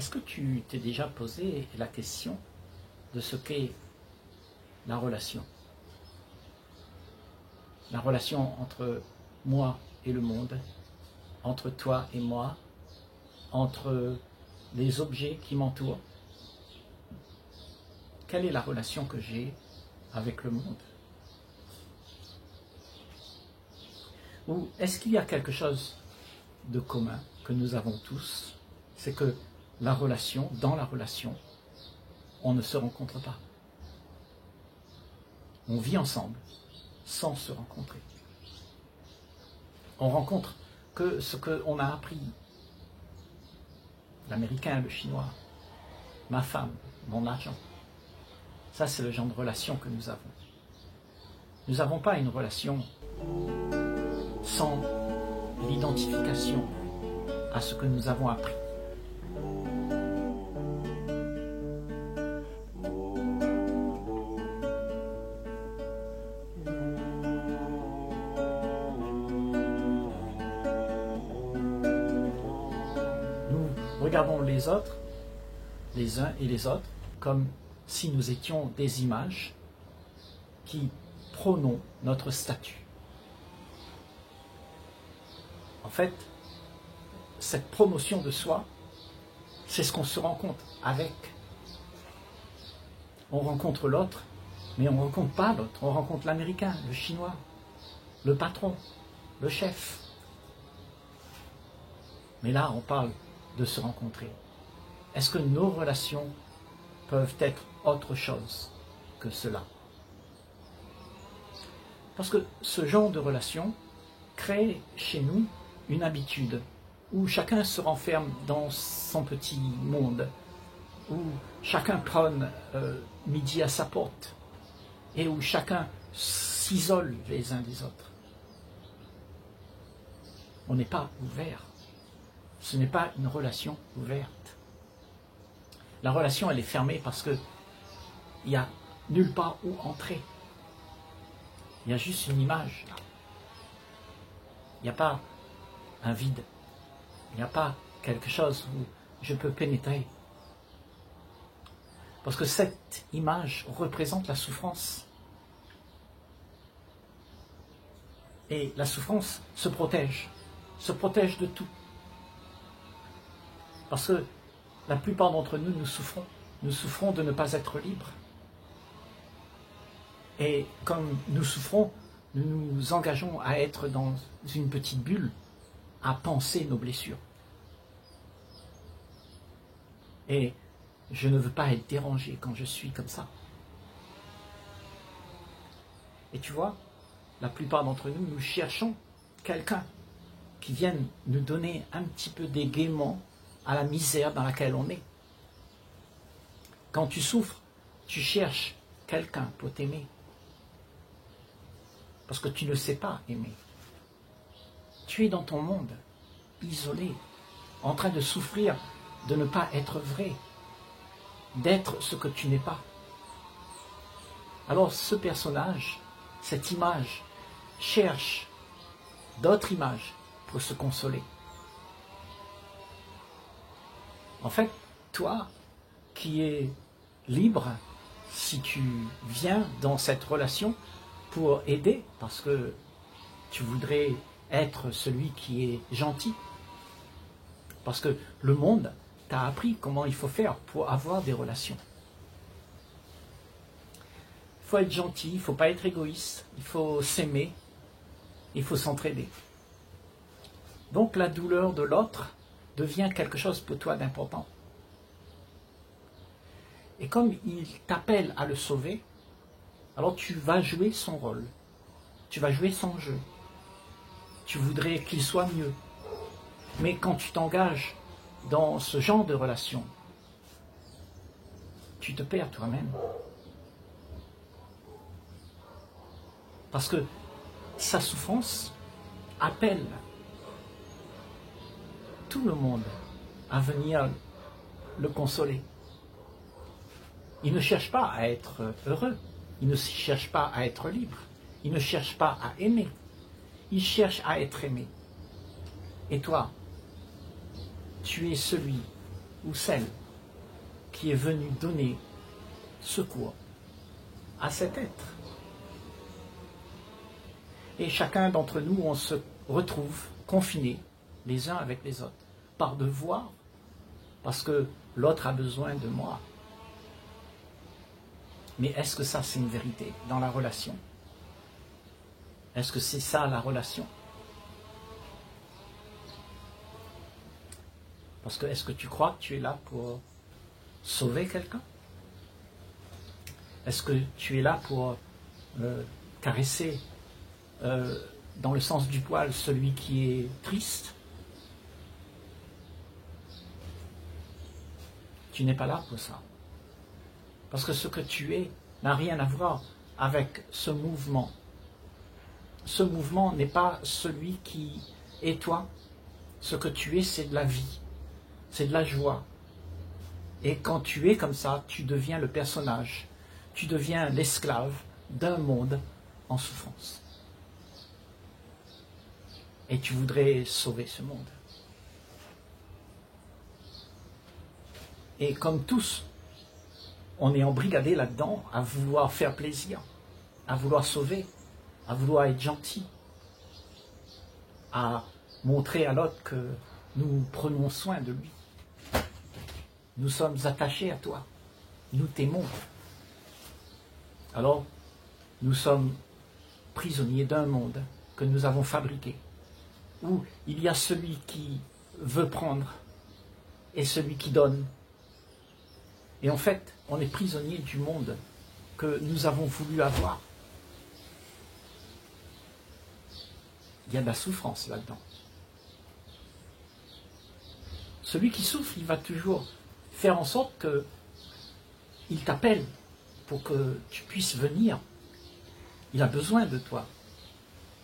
Est-ce que tu t'es déjà posé la question de ce qu'est la relation? La relation entre moi et le monde, entre toi et moi, entre les objets qui m'entourent. Quelle est la relation que j'ai avec le monde? Ou est-ce qu'il y a quelque chose de commun que nous avons tous? C'est que la relation, dans la relation, on ne se rencontre pas. On vit ensemble sans se rencontrer. On rencontre que ce qu'on a appris. L'américain, le chinois, ma femme, mon argent. Ça, c'est le genre de relation que nous avons. Nous n'avons pas une relation sans l'identification à ce que nous avons appris. Nous regardons les autres, les uns et les autres, comme si nous étions des images qui prônons notre statut. En fait, cette promotion de soi, c'est ce qu'on se rencontre avec. On rencontre l'autre, mais on ne rencontre pas l'autre. On rencontre l'américain, le chinois, le patron, le chef. Mais là, on parle de se rencontrer. Est-ce que nos relations peuvent être autre chose que cela? Parce que ce genre de relation crée chez nous une habitude où chacun se renferme dans son petit monde, où chacun prône midi à sa porte et où chacun s'isole les uns des autres. On n'est pas ouvert. Ce n'est pas une relation ouverte. La relation, elle est fermée parce qu'il n'y a nulle part où entrer. Il y a juste une image, là. Il n'y a pas un vide. Il n'y a pas quelque chose où je peux pénétrer. Parce que cette image représente la souffrance. Et la souffrance se protège de tout. Parce que la plupart d'entre nous, nous souffrons de ne pas être libres. Et comme nous souffrons, nous nous engageons à être dans une petite bulle, à penser nos blessures. Et je ne veux pas être dérangé quand je suis comme ça. Et tu vois, la plupart d'entre nous, nous cherchons quelqu'un qui vienne nous donner un petit peu d'égaiement à la misère dans laquelle on est. Quand tu souffres, tu cherches quelqu'un pour t'aimer. Parce que tu ne sais pas aimer. Tu es dans ton monde, isolé, en train de souffrir, de ne pas être vrai, d'être ce que tu n'es pas. Alors ce personnage, cette image, cherche d'autres images pour se consoler. En fait, toi qui es libre, si tu viens dans cette relation pour aider, parce que tu voudrais être celui qui est gentil, parce que le monde t'a appris comment il faut faire pour avoir des relations. Il faut être gentil, il ne faut pas être égoïste, il faut s'aimer, il faut s'entraider. Donc la douleur de l'autre devient quelque chose pour toi d'important. Et comme il t'appelle à le sauver, alors tu vas jouer son rôle, tu vas jouer son jeu. Tu voudrais qu'il soit mieux. Mais quand tu t'engages dans ce genre de relation, tu te perds toi-même. Parce que sa souffrance appelle tout le monde à venir le consoler. Il ne cherche pas à être heureux, il ne cherche pas à être libre, il ne cherche pas à aimer, il cherche à être aimé. Et toi, tu es celui ou celle qui est venu donner secours à cet être. Et chacun d'entre nous, on se retrouve confinés les uns avec les autres, par devoir, parce que l'autre a besoin de moi. Mais est-ce que ça, c'est une vérité dans la relation? Est-ce que c'est ça la relation? Parce que est-ce que tu crois que tu es là pour sauver quelqu'un? Est-ce que tu es là pour caresser dans le sens du poil celui qui est triste? Tu n'es pas là pour ça. Parce que ce que tu es n'a rien à voir avec ce mouvement. Ce mouvement n'est pas celui qui est toi. Ce que tu es, c'est de la vie. C'est de la joie. Et quand tu es comme ça, tu deviens le personnage. Tu deviens l'esclave d'un monde en souffrance. Et tu voudrais sauver ce monde. Et comme tous, on est embrigadé là-dedans à vouloir faire plaisir, à vouloir sauver, à vouloir être gentil, à montrer à l'autre que nous prenons soin de lui. Nous sommes attachés à toi, nous t'aimons. Alors, nous sommes prisonniers d'un monde que nous avons fabriqué, où il y a celui qui veut prendre et celui qui donne. Et en fait, on est prisonnier du monde que nous avons voulu avoir. Il y a de la souffrance là-dedans. Celui qui souffre, il va toujours faire en sorte qu'il t'appelle pour que tu puisses venir. Il a besoin de toi.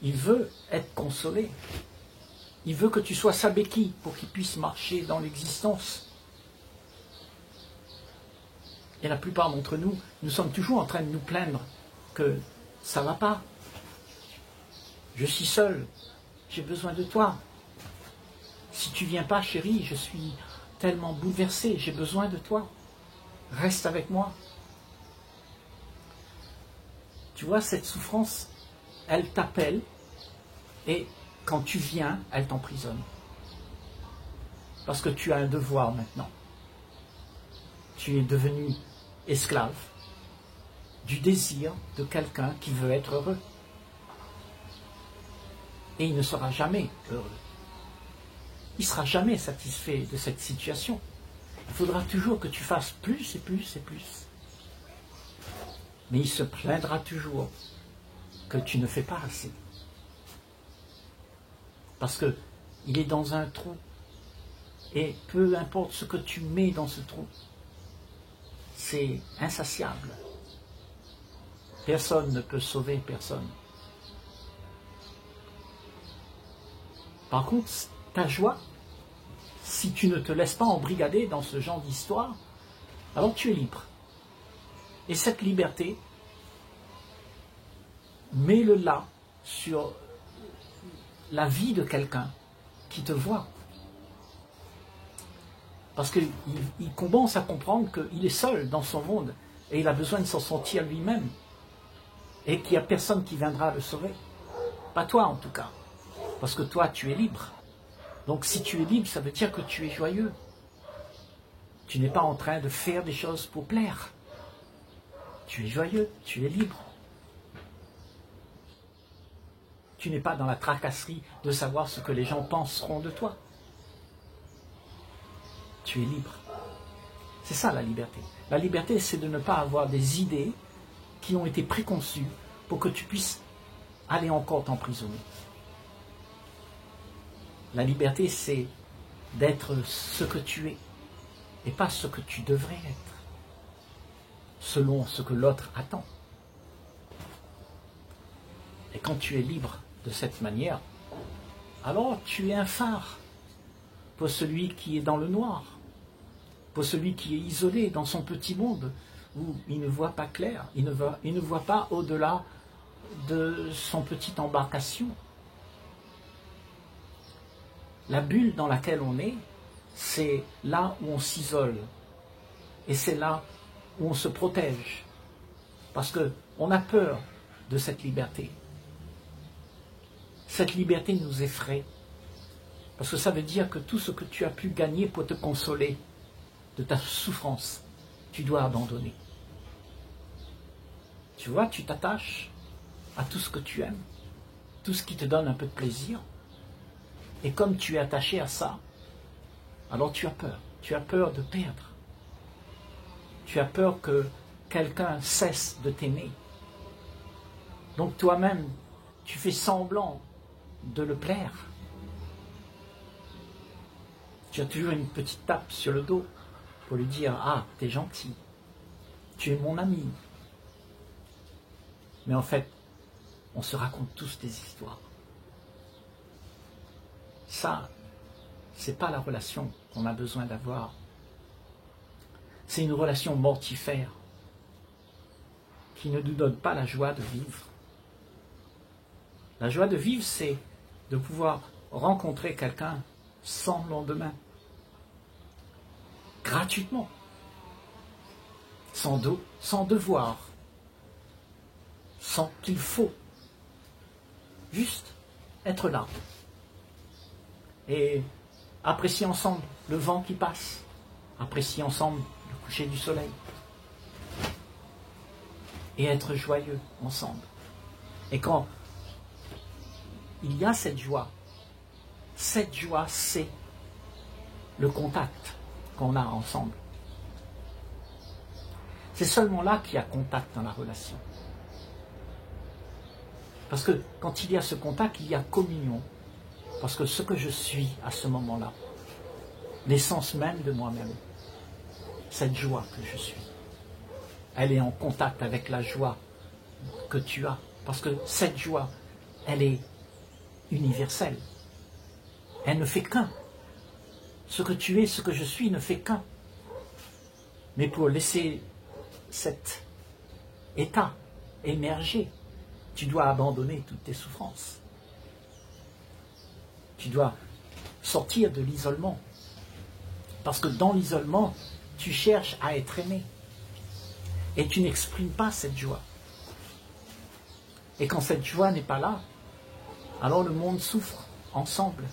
Il veut être consolé. Il veut que tu sois sa béquille pour qu'il puisse marcher dans l'existence. Et la plupart d'entre nous, nous sommes toujours en train de nous plaindre que ça ne va pas. Je suis seul, j'ai besoin de toi. Si tu ne viens pas, chérie, je suis tellement bouleversé, j'ai besoin de toi. Reste avec moi. Tu vois, cette souffrance, elle t'appelle et quand tu viens, elle t'emprisonne. Parce que tu as un devoir maintenant. Tu es devenu esclave du désir de quelqu'un qui veut être heureux. Et il ne sera jamais heureux. Il ne sera jamais satisfait de cette situation. Il faudra toujours que tu fasses plus et plus et plus. Mais il se plaindra toujours que tu ne fais pas assez. Parce qu'il est dans un trou. Et peu importe ce que tu mets dans ce trou, c'est insatiable. Personne ne peut sauver personne. Par contre, ta joie, si tu ne te laisses pas embrigader dans ce genre d'histoire, alors tu es libre. Et cette liberté, mets-le là sur la vie de quelqu'un qui te voit. Parce qu'il commence à comprendre qu'il est seul dans son monde et il a besoin de s'en sortir lui-même. Et qu'il n'y a personne qui viendra le sauver. Pas toi en tout cas. Parce que toi, tu es libre. Donc si tu es libre, ça veut dire que tu es joyeux. Tu n'es pas en train de faire des choses pour plaire. Tu es joyeux, tu es libre. Tu n'es pas dans la tracasserie de savoir ce que les gens penseront de toi. Tu es libre. C'est ça la liberté. La liberté, c'est de ne pas avoir des idées qui ont été préconçues pour que tu puisses aller encore t'emprisonner. La liberté, c'est d'être ce que tu es et pas ce que tu devrais être, selon ce que l'autre attend. Et quand tu es libre de cette manière, alors tu es un phare pour celui qui est dans le noir, pour celui qui est isolé dans son petit monde, où il ne voit pas clair, il ne voit pas au-delà de son petite embarcation. La bulle dans laquelle on est, c'est là où on s'isole. Et c'est là où on se protège. Parce qu'on a peur de cette liberté. Cette liberté nous effraie. Parce que ça veut dire que tout ce que tu as pu gagner pour te consoler de ta souffrance, tu dois abandonner. Tu vois, tu t'attaches à tout ce que tu aimes, tout ce qui te donne un peu de plaisir. Et comme tu es attaché à ça, alors tu as peur. Tu as peur de perdre. Tu as peur que quelqu'un cesse de t'aimer. Donc toi-même, tu fais semblant de le plaire. Tu as toujours une petite tape sur le dos pour lui dire « Ah, t'es gentil, tu es mon ami ». Mais en fait, on se raconte tous des histoires. Ça, c'est pas la relation qu'on a besoin d'avoir. C'est une relation mortifère qui ne nous donne pas la joie de vivre. La joie de vivre, c'est de pouvoir rencontrer quelqu'un sans lendemain, gratuitement, sans devoir, sans qu'il faut, juste être là et apprécier ensemble le vent qui passe, apprécier ensemble le coucher du soleil et être joyeux ensemble. Et quand il y a cette joie, c'est le contact qu'on a ensemble. C'est seulement là qu'il y a contact dans la relation. Parce que quand il y a ce contact, il y a communion. Parce que ce que je suis à ce moment-là, l'essence même de moi-même, cette joie que je suis, elle est en contact avec la joie que tu as. Parce que cette joie, elle est universelle. Elle ne fait qu'un. Ce que tu es, ce que je suis, ne fait qu'un. Mais pour laisser cet état émerger, tu dois abandonner toutes tes souffrances. Tu dois sortir de l'isolement. Parce que dans l'isolement, tu cherches à être aimé. Et tu n'exprimes pas cette joie. Et quand cette joie n'est pas là, alors le monde souffre ensemble.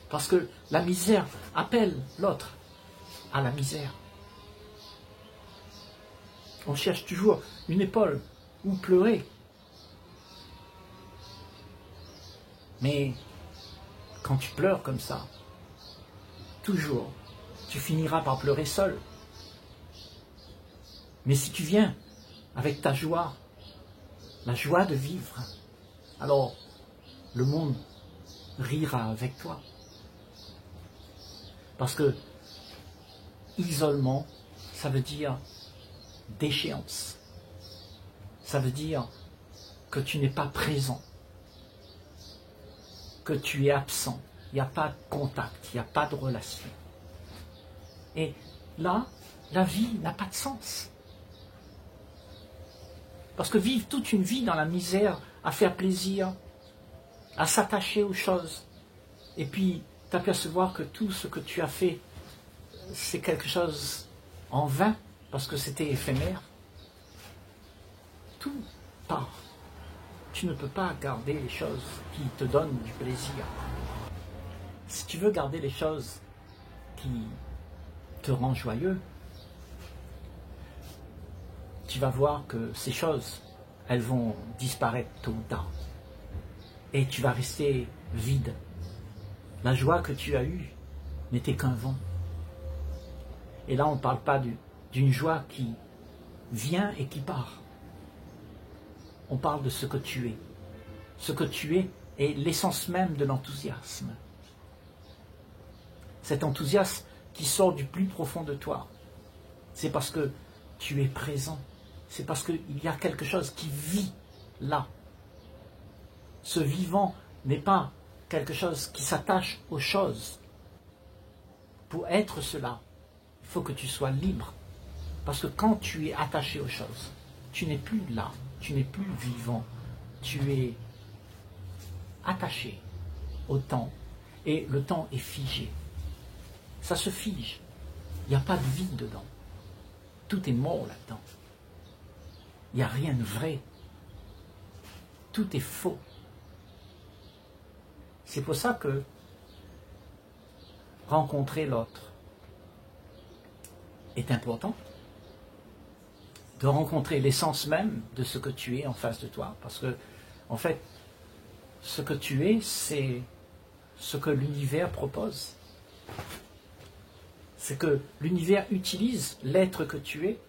Parce que la misère appelle l'autre à la misère. On cherche toujours une épaule où pleurer. Mais quand tu pleures comme ça, toujours, tu finiras par pleurer seul. Mais si tu viens avec ta joie, la joie de vivre, alors le monde rira avec toi. Parce que isolement, ça veut dire déchéance. Ça veut dire que tu n'es pas présent, que tu es absent. Il n'y a pas de contact, il n'y a pas de relation. Et là, la vie n'a pas de sens. Parce que vivre toute une vie dans la misère, à faire plaisir, à s'attacher aux choses, et puis t'apercevoir que tout ce que tu as fait, c'est quelque chose en vain, parce que c'était éphémère, tout part. Tu ne peux pas garder les choses qui te donnent du plaisir. Si tu veux garder les choses qui te rendent joyeux, tu vas voir que ces choses, elles vont disparaître tôt ou tard. Et tu vas rester vide. La joie que tu as eue n'était qu'un vent. Et là, on ne parle pas d'une joie qui vient et qui part. On parle de ce que tu es. Ce que tu es est l'essence même de l'enthousiasme. Cet enthousiasme qui sort du plus profond de toi, c'est parce que tu es présent. C'est parce qu'il y a quelque chose qui vit là. Ce vivant n'est pas quelque chose qui s'attache aux choses. Pour être cela, il faut que tu sois libre. Parce que quand tu es attaché aux choses, tu n'es plus là, tu n'es plus vivant. Tu es attaché au temps et le temps est figé. Ça se fige. Il n'y a pas de vie dedans. Tout est mort là-dedans. Il n'y a rien de vrai. Tout est faux. C'est pour ça que rencontrer l'autre est important. De rencontrer l'essence même de ce que tu es en face de toi. Parce que, en fait, ce que tu es, c'est ce que l'univers propose. C'est que l'univers utilise l'être que tu es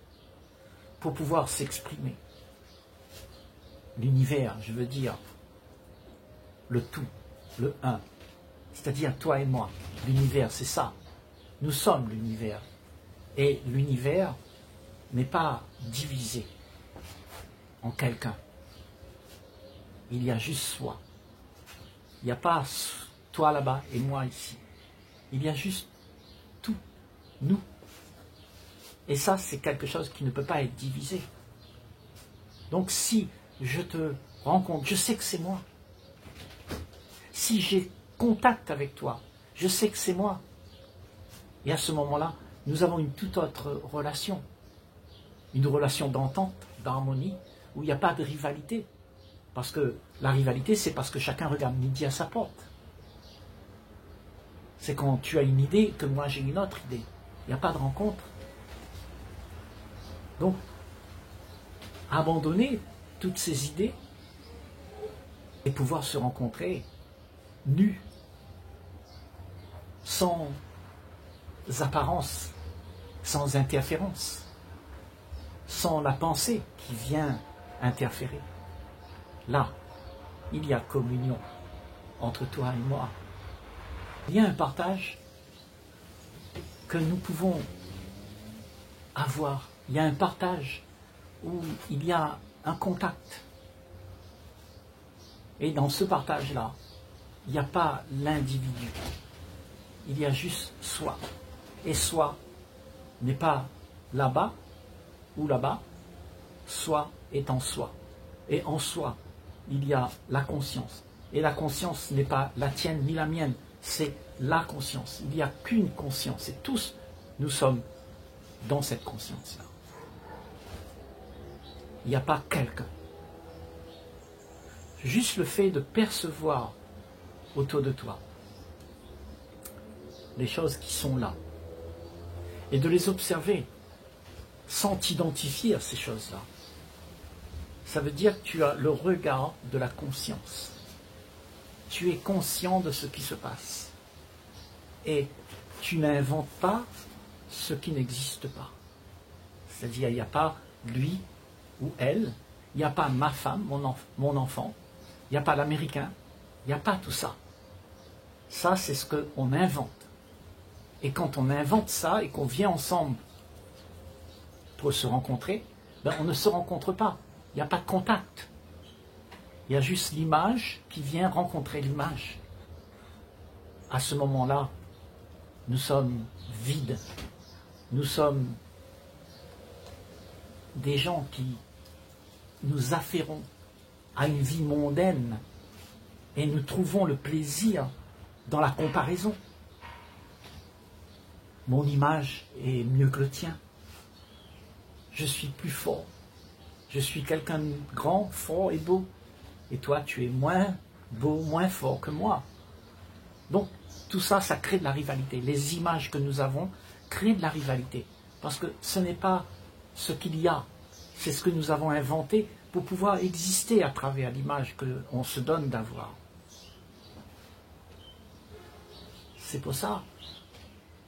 pour pouvoir s'exprimer. L'univers, je veux dire, le tout, le un. C'est-à-dire toi et moi. L'univers, c'est ça. Nous sommes l'univers. Et l'univers n'est pas divisé en quelqu'un. Il y a juste soi. Il n'y a pas toi là-bas et moi ici. Il y a juste tout, nous. Et ça, c'est quelque chose qui ne peut pas être divisé. Donc si je te rencontre, je sais que c'est moi. Si j'ai contact avec toi, je sais que c'est moi. Et à ce moment-là, nous avons une toute autre relation. Une relation d'entente, d'harmonie, où il n'y a pas de rivalité. Parce que la rivalité, c'est parce que chacun regarde midi à sa porte. C'est quand tu as une idée que moi j'ai une autre idée. Il n'y a pas de rencontre. Donc, abandonner toutes ces idées et pouvoir se rencontrer nus, sans apparence, sans interférence, sans la pensée qui vient interférer. Là, il y a communion entre toi et moi. Il y a un partage que nous pouvons avoir. Il y a un partage où il y a un contact. Et dans ce partage-là, il n'y a pas l'individu. Il y a juste soi. Et soi n'est pas là-bas ou là-bas. Soi est en soi. Et en soi, il y a la conscience. Et la conscience n'est pas la tienne ni la mienne. C'est la conscience. Il n'y a qu'une conscience. Et tous, nous sommes dans cette conscience-là. Il n'y a pas quelqu'un. Juste le fait de percevoir autour de toi les choses qui sont là et de les observer sans t'identifier à ces choses-là. Ça veut dire que tu as le regard de la conscience. Tu es conscient de ce qui se passe. Et tu n'inventes pas ce qui n'existe pas. C'est-à-dire, il n'y a pas lui ou elle, il n'y a pas ma femme, mon enfant, il n'y a pas l'américain, il n'y a pas tout ça. Ça, c'est ce qu'on invente. Et quand on invente ça et qu'on vient ensemble pour se rencontrer, ben on ne se rencontre pas. Il n'y a pas de contact. Il y a juste l'image qui vient rencontrer l'image. À ce moment-là, nous sommes vides. Nous sommes des gens qui nous affairons à une vie mondaine et nous trouvons le plaisir dans la comparaison. Mon image est mieux que le tien. Je suis plus fort. Je suis quelqu'un de grand, fort et beau. Et toi, tu es moins beau, moins fort que moi. Donc, tout ça, ça crée de la rivalité. Les images que nous avons créent de la rivalité. Parce que ce n'est pas ce qu'il y a. C'est ce que nous avons inventé pour pouvoir exister à travers l'image qu'on se donne d'avoir. C'est pour ça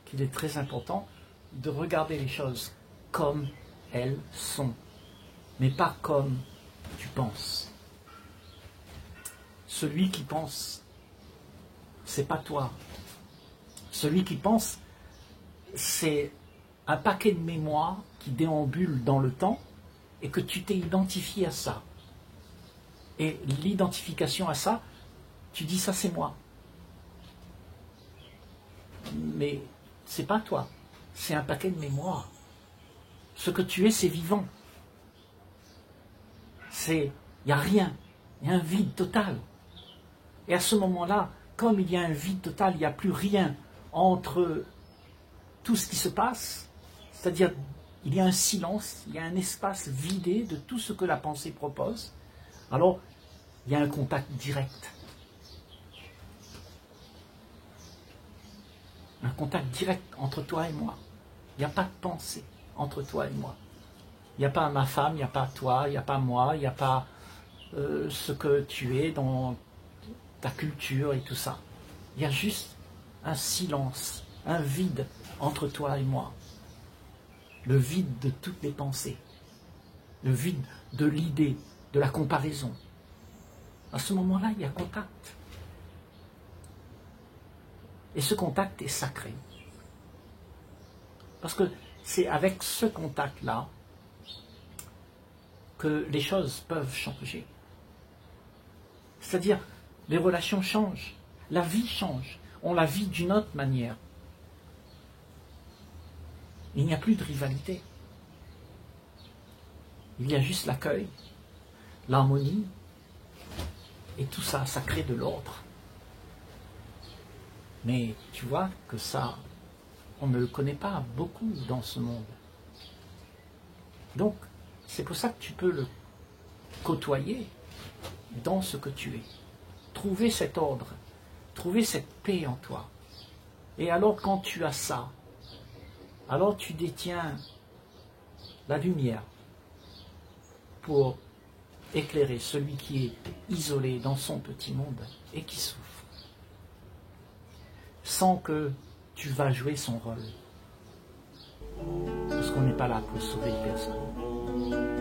qu'il est très important de regarder les choses comme elles sont, mais pas comme tu penses. Celui qui pense, c'est pas toi. Celui qui pense, c'est un paquet de mémoires qui déambule dans le temps et que tu t'es identifié à ça. Et l'identification à ça, tu dis ça c'est moi. Mais c'est pas toi, c'est un paquet de mémoires. Ce que tu es, c'est vivant. Il n'y a rien, il y a un vide total. Et à ce moment-là, comme il y a un vide total, il n'y a plus rien entre tout ce qui se passe, c'est-à-dire il y a un silence, il y a un espace vidé de tout ce que la pensée propose, alors il y a un contact direct. Un contact direct entre toi et moi. Il n'y a pas de pensée entre toi et moi. Il n'y a pas ma femme, il n'y a pas toi, il n'y a pas moi, il n'y a pas ce que tu es dans ta culture et tout ça. Il y a juste un silence, un vide entre toi et moi. Le vide de toutes les pensées. Le vide de l'idée, de la comparaison. À ce moment-là, il y a contact. Et ce contact est sacré. Parce que c'est avec ce contact-là que les choses peuvent changer. C'est-à-dire, les relations changent, la vie change, on la vit d'une autre manière. Il n'y a plus de rivalité. Il y a juste l'accueil, l'harmonie, et tout ça, ça crée de l'ordre. Mais tu vois que ça, on ne le connaît pas beaucoup dans ce monde. Donc, c'est pour ça que tu peux le côtoyer dans ce que tu es. Trouver cet ordre, trouver cette paix en toi. Et alors quand tu as ça, alors tu détiens la lumière pour éclairer celui qui est isolé dans son petit monde et qui souffre. Sans que tu vas jouer son rôle. Parce qu'on n'est pas là pour sauver personne.